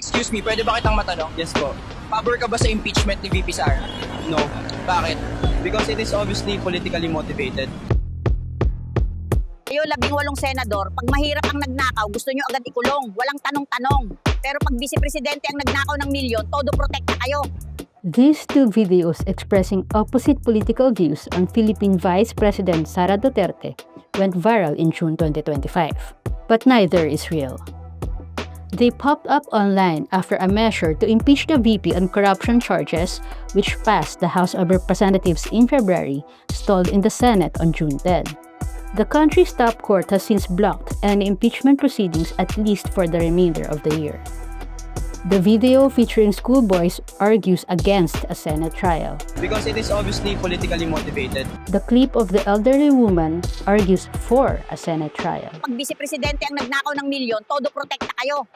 Excuse me, pwede ba kitang matanong? Yes po. Pabor ka ba sa impeachment ni VP Sara? No. Bakit? Because it is obviously politically motivated. Kayo, 18 senador, pag mahirap ang nagnakaw, gusto nyo agad ikulong. Walang tanong-tanong. Pero pag vice-presidente ang nagnakaw ng milyon, todo protekta kayo. These two videos expressing opposite political views on Philippine Vice President Sara Duterte went viral in June 2025. But neither is real. They popped up online after a measure to impeach the VP on corruption charges, which passed the House of Representatives in February, stalled in the Senate on June 10. The country's top court has since blocked any impeachment proceedings at least for the remainder of the year. The video featuring schoolboys argues against a Senate trial. Because it is obviously politically motivated. The clip of the elderly woman argues for a Senate trial. Pag vice-presidente ang nagnakaw ng milyon, todo protekta kayo.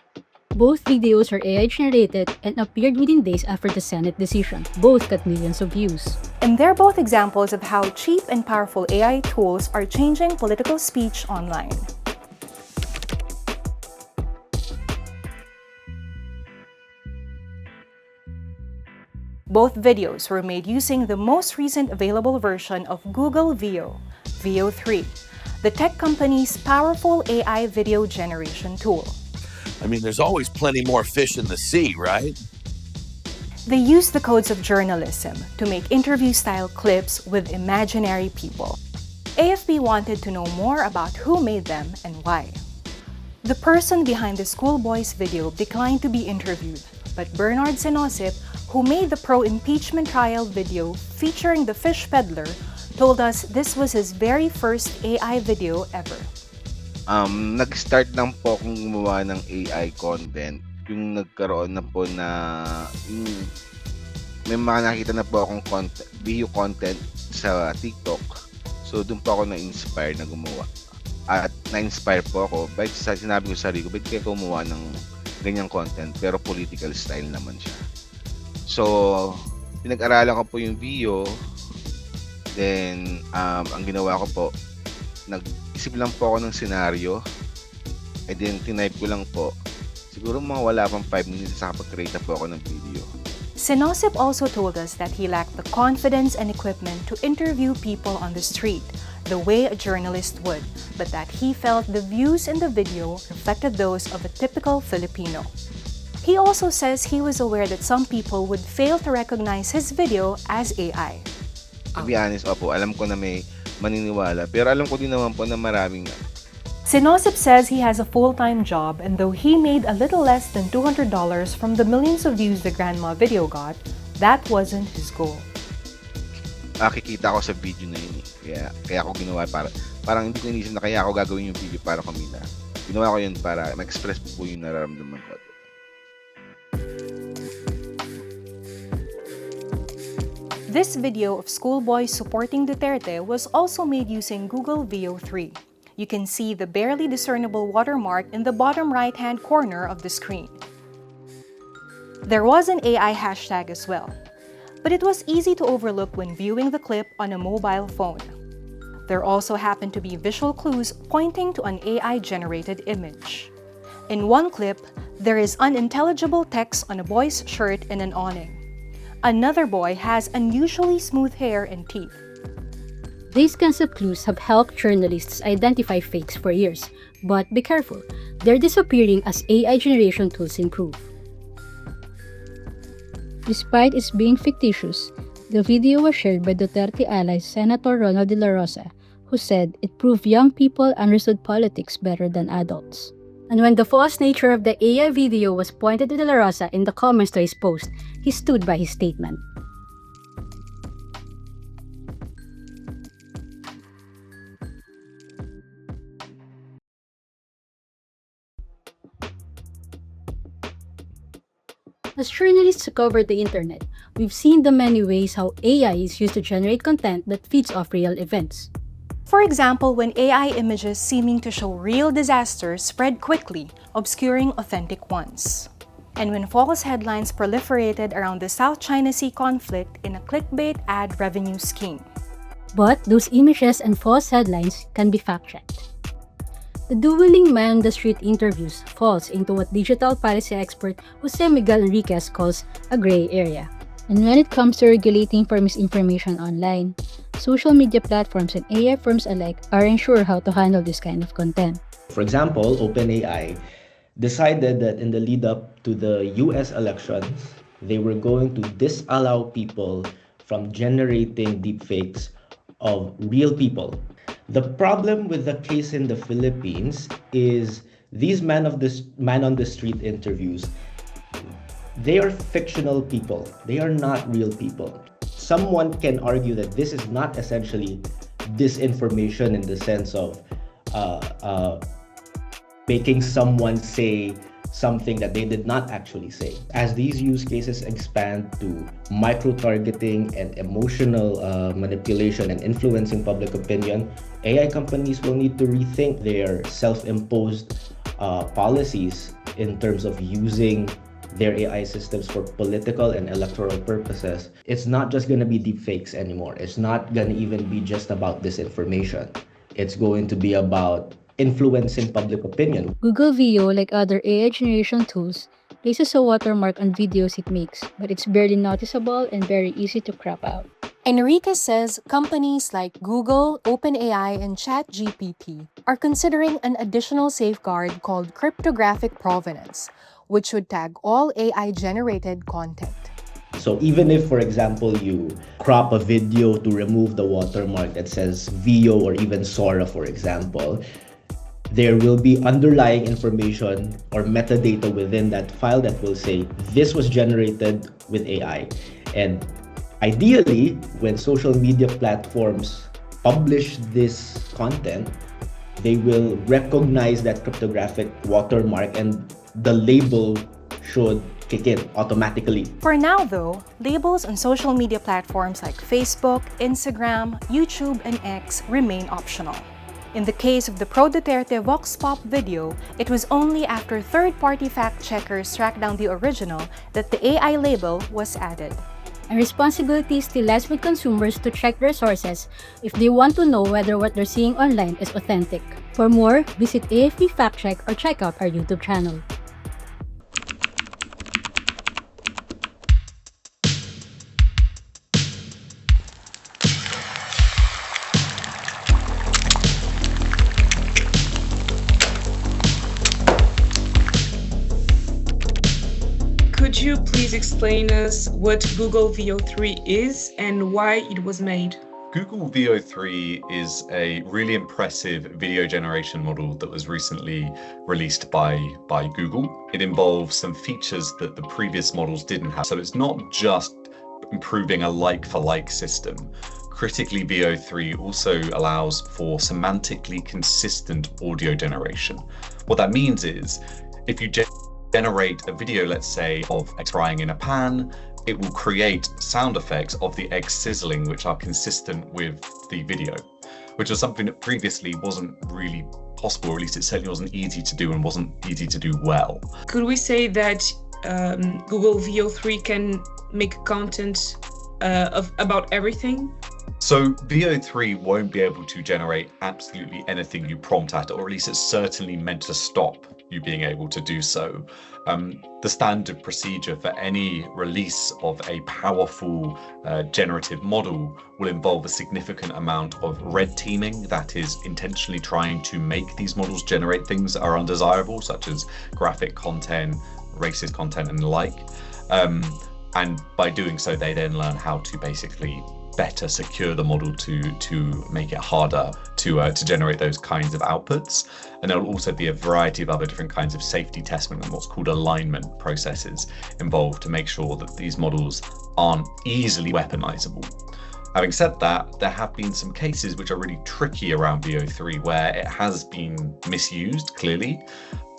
Both videos are AI-generated and appeared within days after the Senate decision. Both got millions of views. And they're both examples of how cheap and powerful AI tools are changing political speech online. Both videos were made using the most recent available version of Google Veo, Veo 3, the tech company's powerful AI video generation tool. I mean, there's always plenty more fish in the sea, right? They use the codes of journalism to make interview-style clips with imaginary people. AFP wanted to know more about who made them and why. The person behind the schoolboys video declined to be interviewed, but Bernard Senosip, who made the pro-impeachment trial video featuring the fish peddler, told us this was his very first AI video ever. Nag-start lang po akong gumawa ng AI content. Yung nagkaroon na po na may mga nakita na po akong video content sa TikTok. So doon po ako na-inspire na gumawa. At na-inspire po ako. Bakit sinabi ko sa sarili ko, bakit kaya gumawa ng ganyang content pero political style naman siya. So, pinag-aralan ko po yung video. Then, ang ginawa ko po, nag-isip lang po ako ng senaryo. And then, tinype ko lang po. Siguro mga wala pang 5 minutes sa kapag-create po ako ng video. Senosip also told us that he lacked the confidence and equipment to interview people on the street, the way a journalist would, but that he felt the views in the video reflected those of a typical Filipino. He also says he was aware that some people would fail to recognize his video as AI. To be honest, opo, alam ko na may maniniwala, pero alam ko din naman po na maraming Senosip says he has a full-time job, and though he made a little less than $200 from the millions of views the grandma video got, that wasn't his goal. Kikita ko sa video na yun eh. Kaya ako ginawa parang hindi ko inisip na kaya ako gagawin yung video para kumita. Ginawa ko yun para ma-express po yung nararamdaman ko. This video of schoolboys supporting Duterte was also made using Google Veo 3. You can see the barely discernible watermark in the bottom right-hand corner of the screen. There was an AI hashtag as well, but it was easy to overlook when viewing the clip on a mobile phone. There also happened to be visual clues pointing to an AI-generated image. In one clip, there is unintelligible text on a boy's shirt in an awning. Another boy has unusually smooth hair and teeth. These kinds of clues have helped journalists identify fakes for years, but be careful, they're disappearing as AI generation tools improve. Despite its being fictitious, the video was shared by Duterte ally Senator Ronald De La Rosa, who said it proved young people understood politics better than adults. And when the false nature of the AI video was pointed to De La Rosa in the comments to his post, he stood by his statement. As journalists cover the internet, we've seen the many ways how AI is used to generate content that feeds off real events. For example, when AI images seeming to show real disasters spread quickly, obscuring authentic ones. And when false headlines proliferated around the South China Sea conflict in a clickbait ad revenue scheme. But those images and false headlines can be fact-checked. The dueling man-on-the-street interviews falls into what digital policy expert Jose Miguel Enriquez calls a gray area. And when it comes to regulating for misinformation online, social media platforms and AI firms alike aren't sure how to handle this kind of content. For example, OpenAI decided that in the lead up to the US elections, they were going to disallow people from generating deepfakes of real people. The problem with the case in the Philippines is these man on the street interviews, they are fictional people. They are not real people. Someone can argue that this is not essentially disinformation in the sense of making someone say something that they did not actually say. As these use cases expand to micro-targeting and emotional manipulation and influencing public opinion, AI companies will need to rethink their self-imposed policies in terms of using their AI systems for political and electoral purposes. It's not just going to be deepfakes anymore. It's not going to even be just about disinformation. It's going to be about influencing public opinion. Google Veo, like other AI generation tools, places a watermark on videos it makes, but it's barely noticeable and very easy to crop out. Enriquez says companies like Google, OpenAI, and ChatGPT are considering an additional safeguard called cryptographic provenance, which would tag all AI-generated content. So even if, for example, you crop a video to remove the watermark that says Veo or even Sora, for example, there will be underlying information or metadata within that file that will say this was generated with AI. And ideally, when social media platforms publish this content, they will recognize that cryptographic watermark and the label should kick in automatically. For now, though, labels on social media platforms like Facebook, Instagram, YouTube, and X remain optional. In the case of the pro-Duterte Vox Pop video, it was only after third-party fact-checkers tracked down the original that the AI label was added. And responsibility still lies with consumers to check their sources if they want to know whether what they're seeing online is authentic. For more, visit AFP Fact Check or check out our YouTube channel. Could you please explain us what Google Veo 3 is and why it was made? Google Veo 3 is a really impressive video generation model that was recently released by Google. It involves some features that the previous models didn't have. So it's not just improving a like-for-like system. Critically, Veo 3 also allows for semantically consistent audio generation. What that means is, if you generate a video, let's say, of eggs frying in a pan, it will create sound effects of the eggs sizzling, which are consistent with the video, which was something that previously wasn't really possible, or at least it certainly wasn't easy to do and wasn't easy to do well. Could we say that Google Veo 3 can make content about everything? So Veo 3 won't be able to generate absolutely anything you prompt at, or at least it's certainly meant to stop you being able to do so. The standard procedure for any release of a powerful generative model will involve a significant amount of red teaming, that is intentionally trying to make these models generate things that are undesirable, such as graphic content, racist content and the like. And by doing so, they then learn how to basically better secure the model to make it harder to generate those kinds of outputs. And there will also be a variety of other different kinds of safety testing and what's called alignment processes involved to make sure that these models aren't easily weaponizable. Having said that, there have been some cases which are really tricky around Veo 3 where it has been misused, clearly,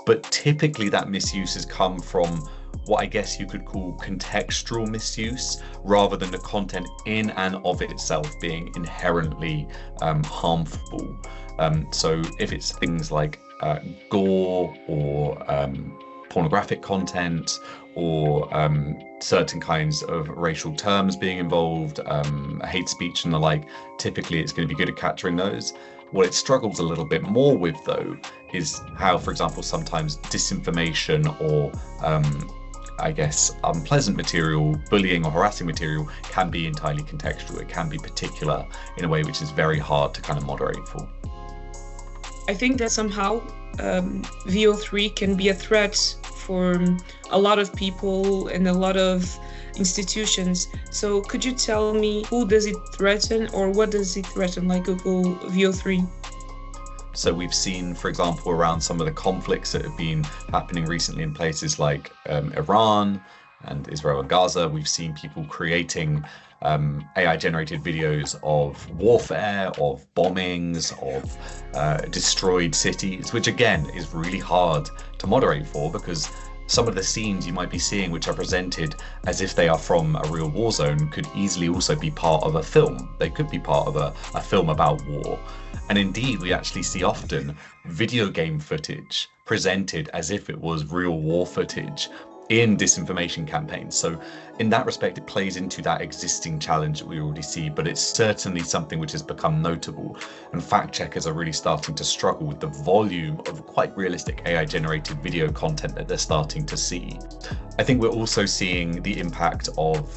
but typically that misuse has come from what I guess you could call contextual misuse, rather than the content in and of itself being inherently harmful. So if it's things like gore or pornographic content, or certain kinds of racial terms being involved, hate speech and the like, typically it's going to be good at capturing those. What it struggles a little bit more with, though, is how, for example, sometimes disinformation or I guess unpleasant material, bullying or harassing material can be entirely contextual. It can be particular in a way which is very hard to kind of moderate for. I think that somehow VO3 can be a threat for a lot of people and a lot of institutions. So could you tell me who does it threaten, or what does it threaten, like Google VO3? So we've seen, for example, around some of the conflicts that have been happening recently in places like Iran and Israel and Gaza, we've seen people creating AI-generated videos of warfare, of bombings, of destroyed cities, which again is really hard to moderate for, because some of the scenes you might be seeing which are presented as if they are from a real war zone could easily also be part of a film. They could be part of a film about war. And indeed, we actually see often video game footage presented as if it was real war footage in disinformation campaigns. So in that respect, it plays into that existing challenge that we already see, but it's certainly something which has become notable. And fact checkers are really starting to struggle with the volume of quite realistic AI-generated video content that they're starting to see. I think we're also seeing the impact of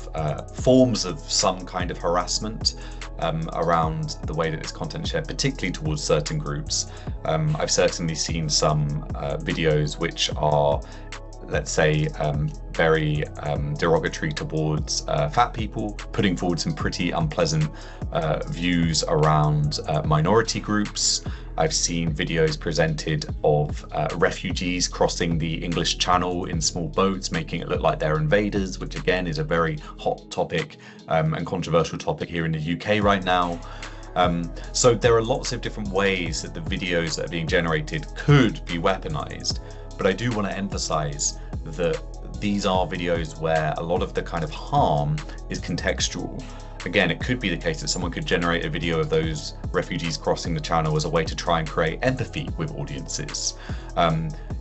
forms of some kind of harassment around the way that this content is shared, particularly towards certain groups. I've certainly seen some videos which are, let's say, very derogatory towards fat people, putting forward some pretty unpleasant views around minority groups. I've seen videos presented of refugees crossing the English Channel in small boats, making it look like they're invaders, which again is a very hot topic and controversial topic here in the UK right now. So there are lots of different ways that the videos that are being generated could be weaponized. But I do want to emphasize that these are videos where a lot of the kind of harm is contextual. Again, it could be the case that someone could generate a video of those refugees crossing the channel as a way to try and create empathy with audiences.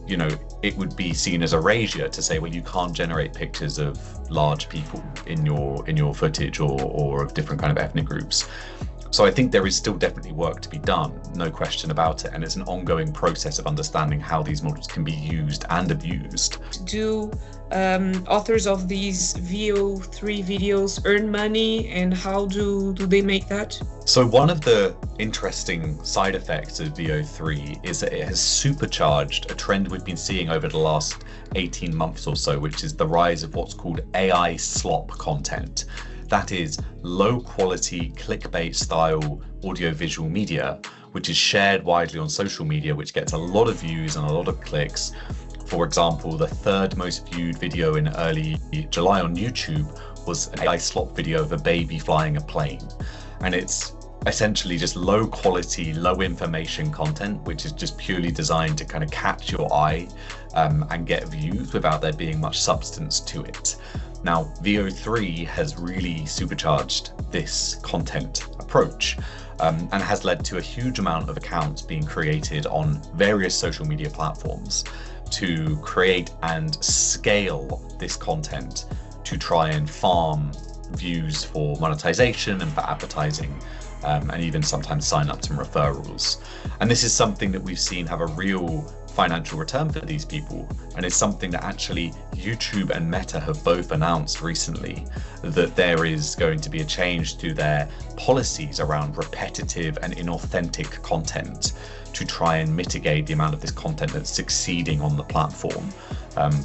You know, it would be seen as erasure to say, well, you can't generate pictures of large people in your footage or of different kind of ethnic groups. So I think there is still definitely work to be done, no question about it, and it's an ongoing process of understanding how these models can be used and abused. Do authors of these VO3 videos earn money, and how do they make that? So one of the interesting side effects of VO3 is that it has supercharged a trend we've been seeing over the last 18 months or so, which is the rise of what's called AI slop content. That is low quality clickbait style audiovisual media, which is shared widely on social media, which gets a lot of views and a lot of clicks. For example, the third most viewed video in early July on YouTube was an AI slop video of a baby flying a plane. And it's essentially just low quality, low information content, which is just purely designed to kind of catch your eye and get views without there being much substance to it. Now, VO3 has really supercharged this content approach and has led to a huge amount of accounts being created on various social media platforms to create and scale this content to try and farm views for monetization and for advertising, and even sometimes sign-ups and referrals. And this is something that we've seen have a real financial return for these people, and it's something that actually YouTube and Meta have both announced recently, that there is going to be a change to their policies around repetitive and inauthentic content to try and mitigate the amount of this content that's succeeding on the platform,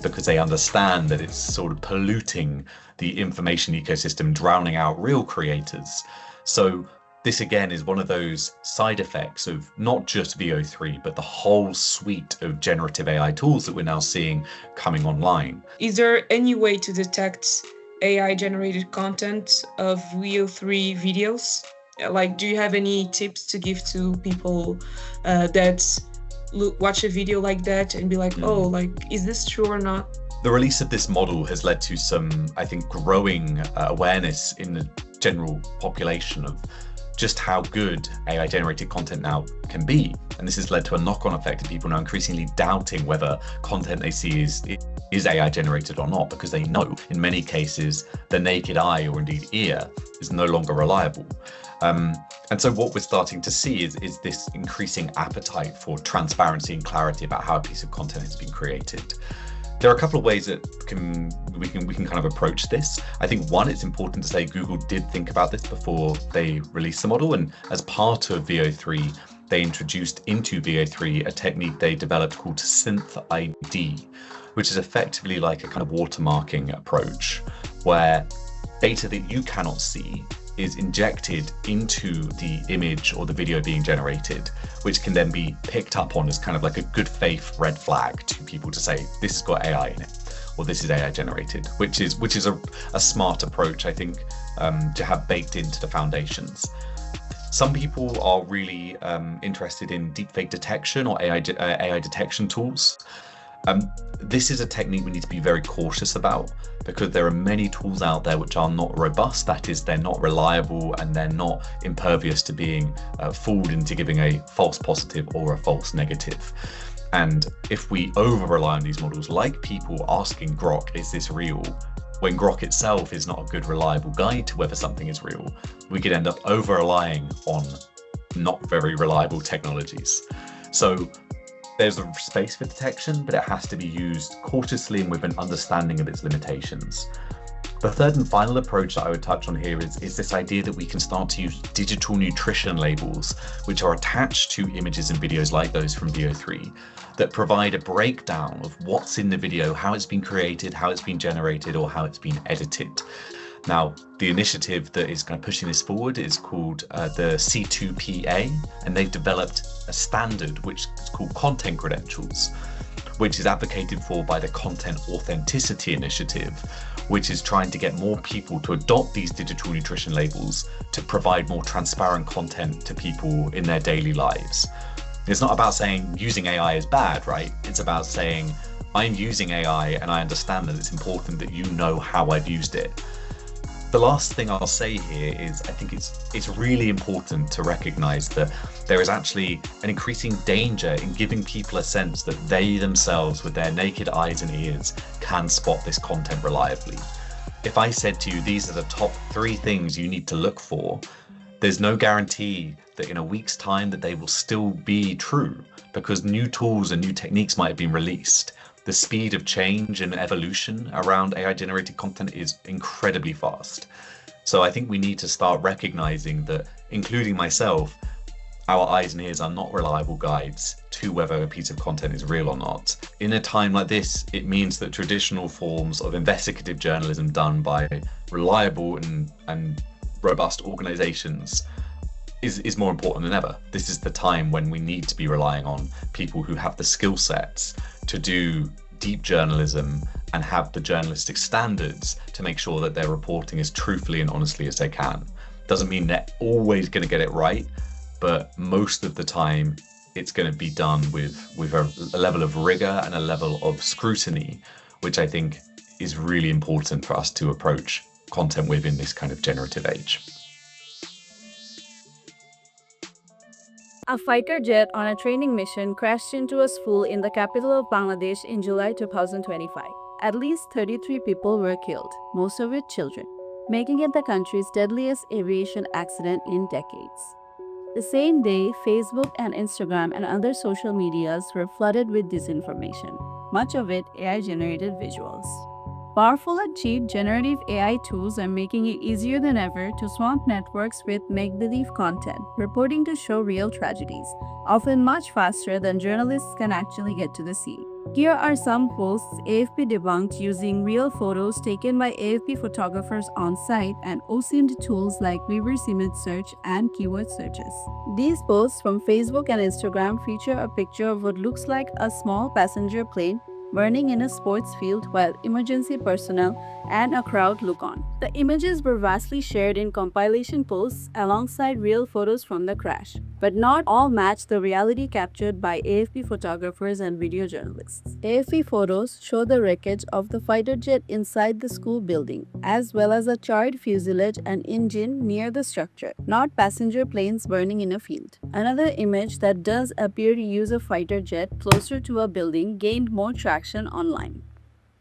because they understand that it's sort of polluting the information ecosystem, drowning out real creators. So this again is one of those side effects of not just VO3, but the whole suite of generative AI tools that we're now seeing coming online. Is there any way to detect AI generated content of VO3 videos? Like, do you have any tips to give to people that watch a video like that and be like, oh, like, is this true or not? The release of this model has led to some, I think, growing awareness in the general population of just how good AI generated content now can be. And this has led to a knock-on effect of people now increasingly doubting whether content they see is AI generated or not, because they know in many cases the naked eye or indeed ear is no longer reliable. And so what we're starting to see is this increasing appetite for transparency and clarity about how a piece of content has been created. There are a couple of ways that we can kind of approach this. I think one, it's important to say Google did think about this before they released the model, and as part of VO3, they introduced into VO3 a technique they developed called Synth ID, which is effectively like a kind of watermarking approach, where data that you cannot see is injected into the image or the video being generated, which can then be picked up on as kind of like a good faith red flag to people to say, this has got AI in it, or this is AI generated, which is a smart approach, I think, to have baked into the foundations. Some people are really interested in deepfake detection or AI detection tools. This is a technique we need to be very cautious about, because there are many tools out there which are not robust. That is, they're not reliable and they're not impervious to being fooled into giving a false positive or a false negative. And if we over rely on these models, like people asking Grok, is this real? When Grok itself is not a good reliable guide to whether something is real, we could end up over relying on not very reliable technologies. So there's a space for detection, but it has to be used cautiously and with an understanding of its limitations. The third and final approach that I would touch on here is this idea that we can start to use digital nutrition labels, which are attached to images and videos like those from VO3, that provide a breakdown of what's in the video, how it's been created, how it's been generated, or how it's been edited. Now, the initiative that is kind of pushing this forward is called the C2PA, and they've developed a standard which is called content credentials, which is advocated for by the Content Authenticity Initiative, which is trying to get more people to adopt these digital nutrition labels to provide more transparent content to people in their daily lives. It's not about saying using AI is bad, right? It's about saying, I'm using AI and I understand that it's important that you know how I've used it. The last thing I'll say here is I think it's really important to recognize that there is actually an increasing danger in giving people a sense that they themselves, with their naked eyes and ears, can spot this content reliably. If I said to you, these are the top 3 things you need to look for, there's no guarantee that in a week's time that they will still be true, because new tools and new techniques might have been released. The speed of change and evolution around AI generated content is incredibly fast. So I think we need to start recognizing that, including myself, our eyes and ears are not reliable guides to whether a piece of content is real or not. In a time like this, it means that traditional forms of investigative journalism done by reliable and robust organizations is more important than ever. This is the time when we need to be relying on people who have the skill sets to do deep journalism and have the journalistic standards to make sure that they're reporting as truthfully and honestly as they can. Doesn't mean they're always going to get it right, but most of the time it's going to be done with a level of rigor and a level of scrutiny, which I think is really important for us to approach content with in this kind of generative age. A fighter jet on a training mission crashed into a school in the capital of Bangladesh in July 2025. At least 33 people were killed, most of it children, making it the country's deadliest aviation accident in decades. The same day, Facebook and Instagram and other social medias were flooded with disinformation, much of it AI-generated visuals. Powerful and cheap generative AI tools are making it easier than ever to swamp networks with make-believe content, purporting to show real tragedies, often much faster than journalists can actually get to the scene. Here are some posts AFP debunked using real photos taken by AFP photographers on site and OSINT tools like reverse image search and keyword searches. These posts from Facebook and Instagram feature a picture of what looks like a small passenger plane burning in a sports field while emergency personnel and a crowd look on. The images were vastly shared in compilation posts alongside real photos from the crash. but not all match the reality captured by AFP photographers and video journalists. AFP photos show the wreckage of the fighter jet inside the school building, as well as a charred fuselage and engine near the structure, not passenger planes burning in a field. Another image that does appear to use a fighter jet closer to a building gained more traction online.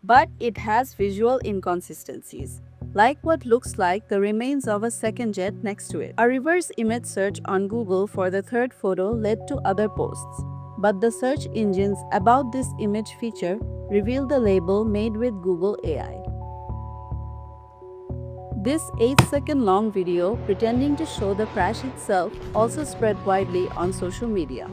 But it has visual inconsistencies, like what looks like the remains of a second jet next to it. A reverse image search on Google for the third photo led to other posts, but the search engines about this image feature revealed the label made with Google AI. This 8-second long video pretending to show the crash itself also spread widely on social media.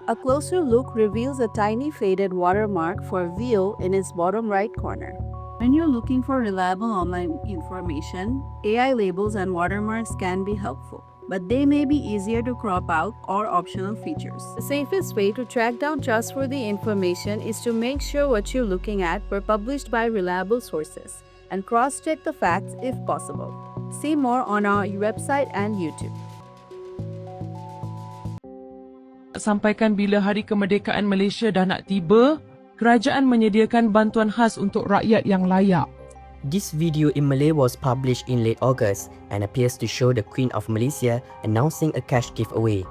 A closer look reveals a tiny faded watermark for VO in its bottom right corner. When you're looking for reliable online information, AI labels and watermarks can be helpful, but they may be easier to crop out or optional features. The safest way to track down trustworthy information is to make sure what you're looking at were published by reliable sources and cross-check the facts if possible. See more on our website and YouTube. Sampaikan bila hari kemerdekaan Malaysia dah nak tiba, kerajaan menyediakan bantuan khas untuk rakyat yang layak. This video in Malay was published in late August and appears to show the Queen of Malaysia announcing a cash giveaway.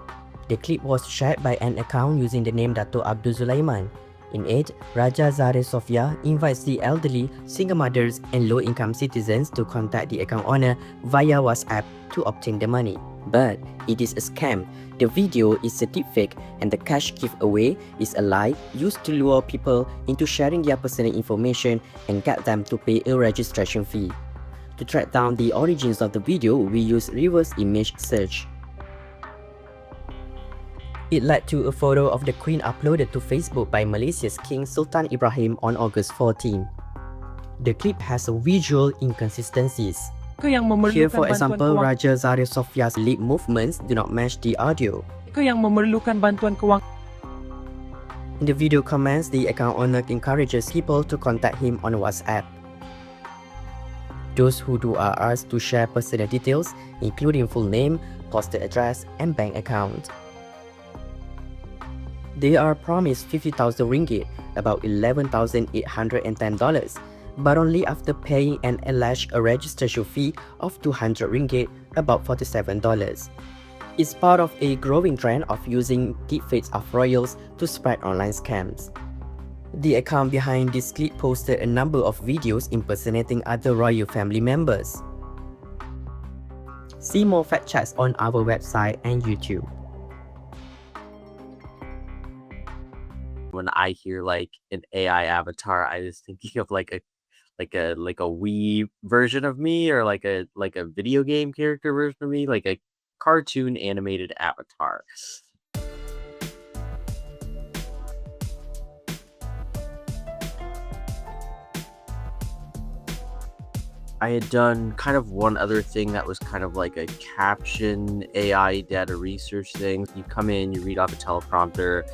The clip was shared by an account using the name Dato' Abdul Sulaiman. In it, Raja Zahra Sofia invites the elderly, single mothers and low-income citizens to contact the account owner via WhatsApp to obtain the money. But it is a scam. The video is a deepfake and the cash giveaway is a lie used to lure people into sharing their personal information and get them to pay a registration fee. To track down the origins of the video, we use reverse image search. It led to a photo of the Queen uploaded to Facebook by Malaysia's King Sultan Ibrahim on August 14. The clip has a visual inconsistencies. Here, for example, Raja Zahra Sofia's lip movements do not match the audio. In the video comments, the account owner encourages people to contact him on WhatsApp. Those who do are asked to share personal details, including full name, postal address, and bank account. They are promised 50,000 ringgit, about $11,810, but only after paying an alleged registration fee of 200 ringgit, about $47. It's part of a growing trend of using deepfakes of royals to spread online scams. The account behind this clip posted a number of videos impersonating other royal family members. See more fact checks on our website and YouTube. When I hear like an AI avatar, I was thinking of like a Wii version of me, or like a video game character version of me, like a cartoon animated avatar. I had done kind of one other thing that was kind of like a caption AI data research thing. You come in, you read off a teleprompter,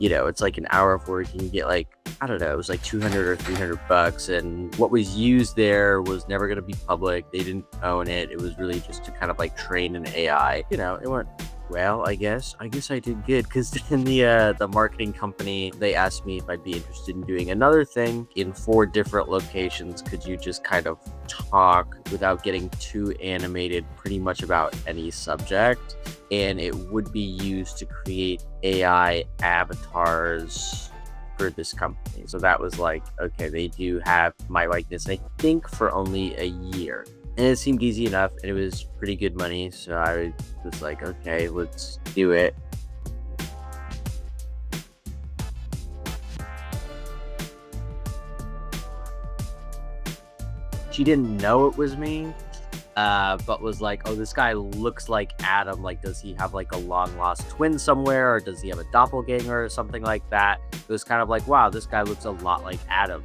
you know, it's like an hour of work and you get like, I don't know, it was like 200 or 300 bucks. And what was used there was never going to be public. They didn't own it. It was really just to kind of like train an AI. You know, it went well, I guess I did good, because in the marketing company, they asked me if I'd be interested in doing another thing in 4 different locations. Could you just kind of talk without getting too animated pretty much about any subject? And it would be used to create AI avatars for this company. So that was like, okay, they do have my likeness, I think, for only a year. And it seemed easy enough, and it was pretty good money. So I was like, okay, let's do it. She didn't know it was me, but was like, oh, this guy looks like Adam. Like, does he have like a long lost twin somewhere, or does he have a doppelganger or something like that? It was kind of like, wow, this guy looks a lot like Adam.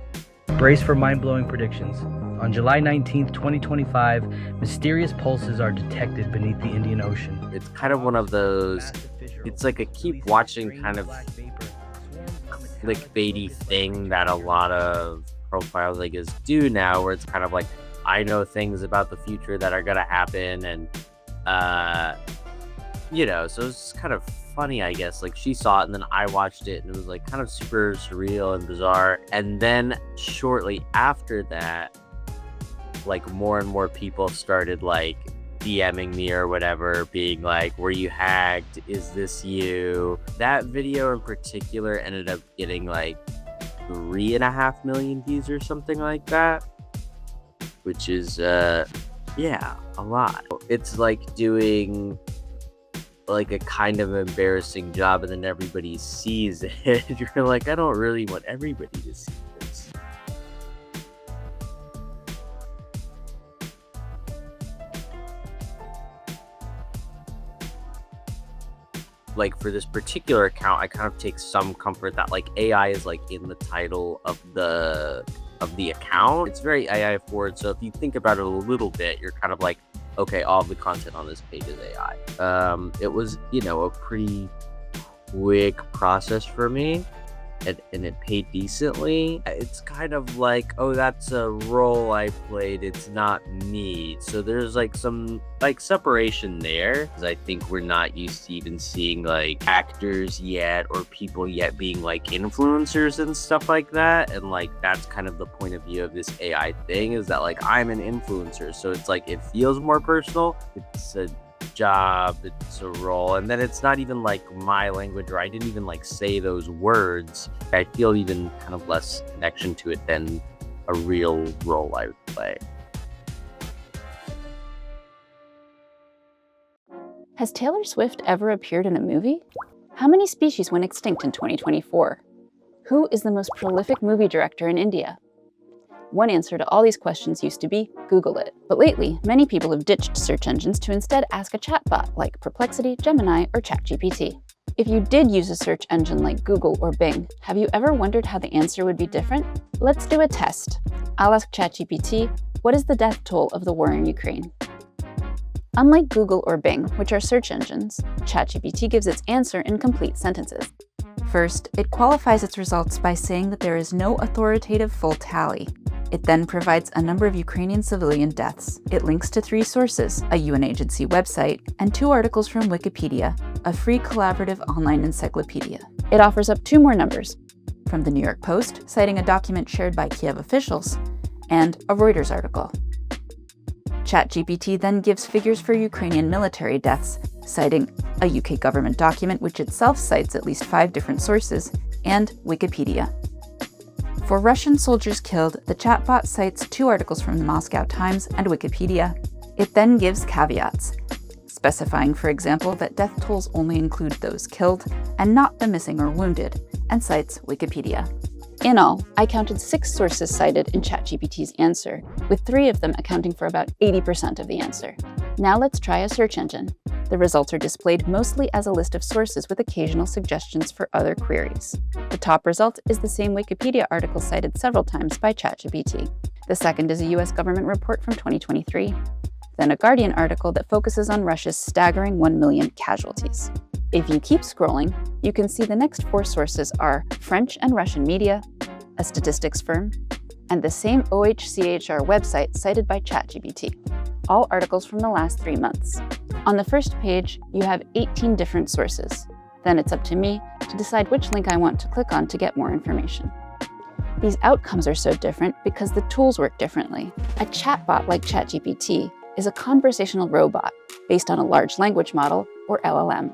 Brace for mind-blowing predictions. On July 19th, 2025, mysterious pulses are detected beneath the Indian Ocean. It's kind of one of those, it's like a keep watching kind of clickbaity thing that a lot of profile niggas do now, where it's kind of like, I know things about the future that are gonna happen, and you know, so it's kind of funny, I guess. Like, she saw it and then I watched it and it was like kind of super surreal and bizarre. And then shortly after that, like more and more people started like DMing me or whatever, being like, were you hacked? Is this you? That video in particular ended up getting like 3.5 million views or something like that, which is yeah, a lot. It's like doing like a kind of embarrassing job and then everybody sees it. You're like, I don't really want everybody to see this. Like, for this particular account, I kind of take some comfort that like AI is like in the title of the account. It's very AI forward, so if you think about it a little bit, you're kind of like, okay, all of the content on this page is AI. It was, you know, a pretty quick process for me, and it paid decently. It's kind of like, oh, that's a role I played, it's not me. So there's like some like separation there, because I think we're not used to even seeing like actors yet or people yet being like influencers and stuff like that. And like that's kind of the point of view of this AI thing, is that like I'm an influencer, so it's like it feels more personal. It's a job, it's a role, and then it's not even like my language, or I didn't even like say those words. I feel even kind of less connection to it than a real role I would play. Has Taylor Swift ever appeared in a movie? How many species went extinct in 2024? Who is the most prolific movie director in India? One answer to all these questions used to be, Google it. But lately, many people have ditched search engines to instead ask a chatbot like Perplexity, Gemini, or ChatGPT. If you did use a search engine like Google or Bing, have you ever wondered how the answer would be different? Let's do a test. I'll ask ChatGPT, what is the death toll of the war in Ukraine? Unlike Google or Bing, which are search engines, ChatGPT gives its answer in complete sentences. First, it qualifies its results by saying that there is no authoritative full tally. It then provides a number of Ukrainian civilian deaths. It links to 3 sources, a UN agency website, and 2 articles from Wikipedia, a free collaborative online encyclopedia. It offers up 2 more numbers, from the New York Post, citing a document shared by Kiev officials, and a Reuters article. ChatGPT then gives figures for Ukrainian military deaths, citing a UK government document which itself cites at least 5 different sources, and Wikipedia. For Russian soldiers killed, the chatbot cites 2 articles from the Moscow Times and Wikipedia. It then gives caveats, specifying, for example, that death tolls only include those killed and not the missing or wounded, and cites Wikipedia. In all, I counted 6 sources cited in ChatGPT's answer, with 3 of them accounting for about 80% of the answer. Now let's try a search engine. The results are displayed mostly as a list of sources with occasional suggestions for other queries. The top result is the same Wikipedia article cited several times by ChatGPT. The second is a US government report from 2023. Then a Guardian article that focuses on Russia's staggering 1 million casualties. If you keep scrolling, you can see the next 4 sources are French and Russian media, a statistics firm, and the same OHCHR website cited by ChatGPT. All articles from the last 3 months. On the first page, you have 18 different sources. Then it's up to me to decide which link I want to click on to get more information. These outcomes are so different because the tools work differently. A chatbot like ChatGPT is a conversational robot based on a large language model, or LLM.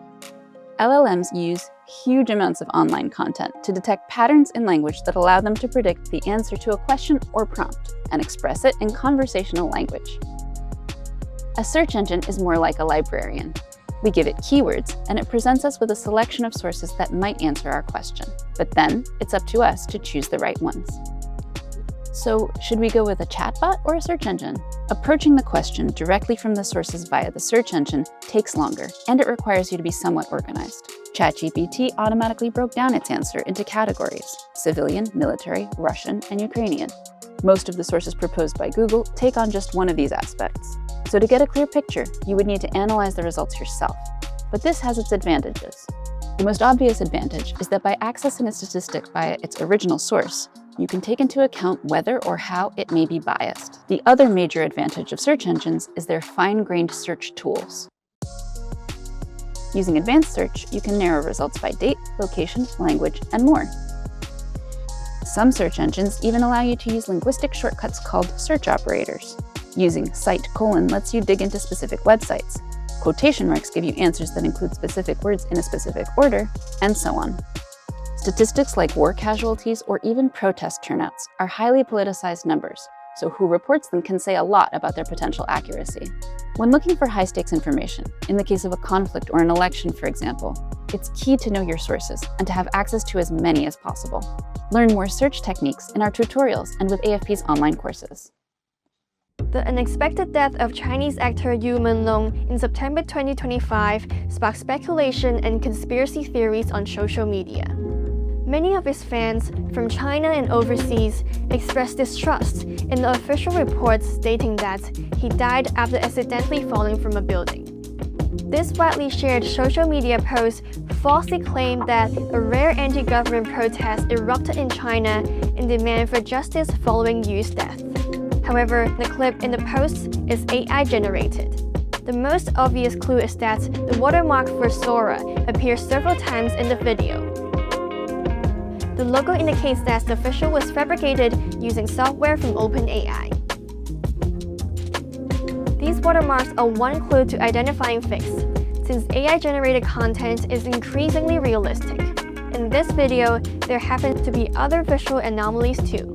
LLMs use huge amounts of online content to detect patterns in language that allow them to predict the answer to a question or prompt and express it in conversational language. A search engine is more like a librarian. We give it keywords, and it presents us with a selection of sources that might answer our question. But then, it's up to us to choose the right ones. So, should we go with a chatbot or a search engine? Approaching the question directly from the sources via the search engine takes longer, and it requires you to be somewhat organized. ChatGPT automatically broke down its answer into categories: civilian, military, Russian, and Ukrainian. Most of the sources proposed by Google take on just one of these aspects. So to get a clear picture, you would need to analyze the results yourself. But this has its advantages. The most obvious advantage is that by accessing a statistic via its original source, you can take into account whether or how it may be biased. The other major advantage of search engines is their fine-grained search tools. Using advanced search, you can narrow results by date, location, language, and more. Some search engines even allow you to use linguistic shortcuts called search operators. Using cite: lets you dig into specific websites. Quotation marks give you answers that include specific words in a specific order, and so on. Statistics like war casualties or even protest turnouts are highly politicized numbers, so who reports them can say a lot about their potential accuracy. When looking for high-stakes information, in the case of a conflict or an election, for example, it's key to know your sources and to have access to as many as possible. Learn more search techniques in our tutorials and with AFP's online courses. The unexpected death of Chinese actor Yu Menlong in September 2025 sparked speculation and conspiracy theories on social media. Many of his fans, from China and overseas, expressed distrust in the official reports stating that he died after accidentally falling from a building. This widely shared social media post falsely claimed that a rare anti-government protest erupted in China in demand for justice following Yu's death. However, the clip in the post is AI-generated. The most obvious clue is that the watermark for Sora appears several times in the video. The logo indicates that the official was fabricated using software from OpenAI. These watermarks are one clue to identifying fakes, since AI-generated content is increasingly realistic. In this video, there happen to be other visual anomalies too.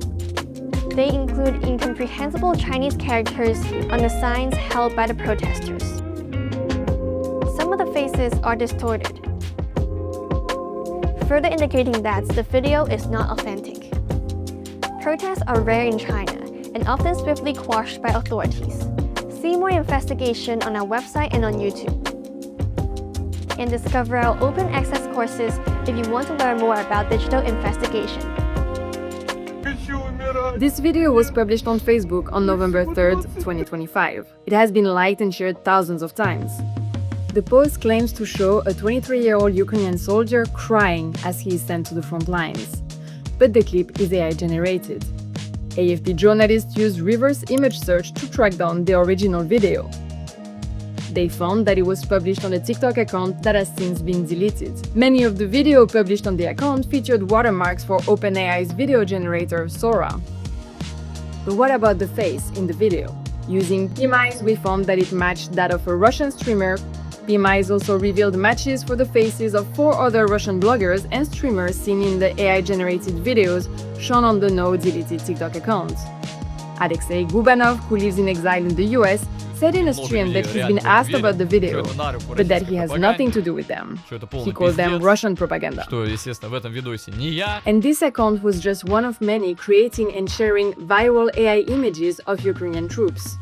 They include incomprehensible Chinese characters on the signs held by the protesters. Some of the faces are distorted, further indicating that the video is not authentic. Protests are rare in China and often swiftly quashed by authorities. See more investigation on our website and on YouTube. And discover our open access courses if you want to learn more about digital investigation. This video was published on Facebook on November 3rd, 2025. It has been liked and shared thousands of times. The post claims to show a 23-year-old Ukrainian soldier crying as he is sent to the front lines. But the clip is AI-generated. AFP journalists used reverse image search to track down the original video. They found that it was published on a TikTok account that has since been deleted. Many of the videos published on the account featured watermarks for OpenAI's video generator, Sora. But what about the face in the video? Using PMIs, we found that it matched that of a Russian streamer. PMIs also revealed matches for the faces of 4 other Russian bloggers and streamers seen in the AI-generated videos shown on the now-deleted TikTok account. Alexei Gubanov, who lives in exile in the US, said in a stream that he's been asked about the video, but that he has nothing to do with them. He called them Russian propaganda. And this account was just one of many creating and sharing viral AI images of Ukrainian troops.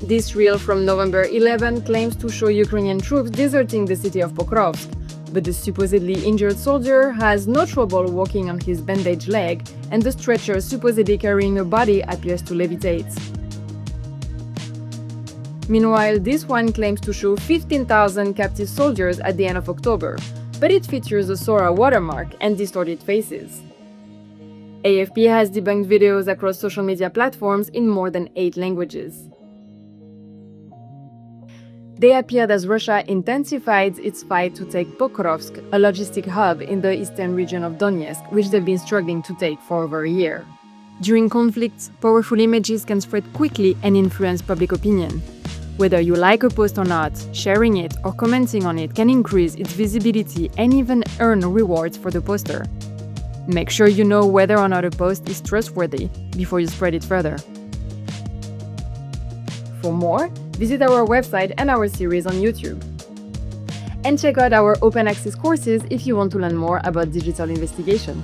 This reel from November 11 claims to show Ukrainian troops deserting the city of Pokrovsk, but the supposedly injured soldier has no trouble walking on his bandaged leg, and the stretcher supposedly carrying a body appears to levitate. Meanwhile, this one claims to show 15,000 captive soldiers at the end of October, but it features a Sora watermark and distorted faces. AFP has debunked videos across social media platforms in more than 8 languages. They appeared as Russia intensified its fight to take Pokrovsk, a logistic hub in the eastern region of Donetsk, which they've been struggling to take for over a year. During conflicts, powerful images can spread quickly and influence public opinion. Whether you like a post or not, sharing it or commenting on it can increase its visibility and even earn rewards for the poster. Make sure you know whether or not a post is trustworthy before you spread it further. For more, visit our website and our series on YouTube. And check out our open access courses if you want to learn more about digital investigation.